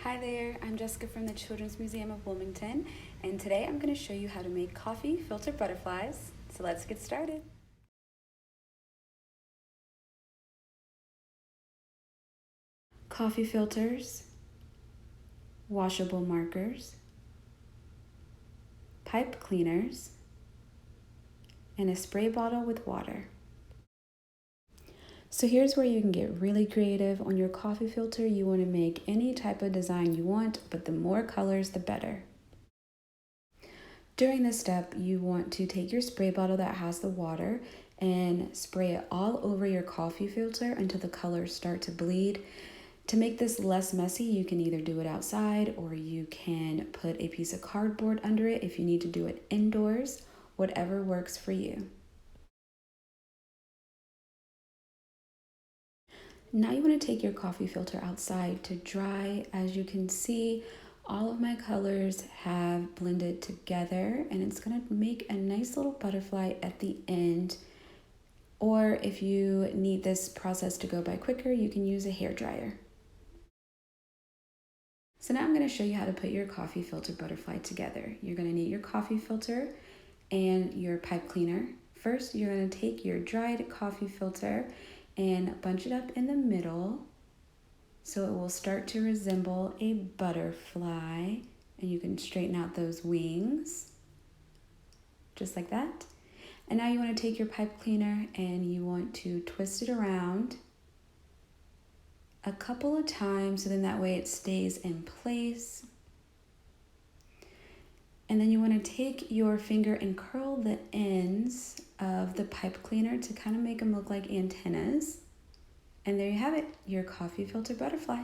Hi there, I'm Jessica from the Children's Museum of Wilmington, and today I'm going to show you how to make coffee filter butterflies. So let's get started. Coffee filters, washable markers, pipe cleaners, and a spray bottle with water. So here's where you can get really creative. On your coffee filter, you want to make any type of design you want, but the more colors, the better. During this step, you want to take your spray bottle that has the water and spray it all over your coffee filter until the colors start to bleed. To make this less messy, you can either do it outside or you can put a piece of cardboard under it if you need to do it indoors, whatever works for you. Now you want to take your coffee filter outside to dry. As you can see, all of my colors have blended together and it's going to make a nice little butterfly at the end. Or if you need this process to go by quicker, you can use a hairdryer. So now I'm going to show you how to put your coffee filter butterfly together. You're going to need your coffee filter and your pipe cleaner. First, you're going to take your dried coffee filter and bunch it up in the middle so it will start to resemble a butterfly, and you can straighten out those wings just like that. And now you want to take your pipe cleaner and you want to twist it around a couple of times so then that way it stays in place. And then you want to take your finger and curl the ends of the pipe cleaner to kind of make them look like antennas. And there you have it, your coffee filter butterfly.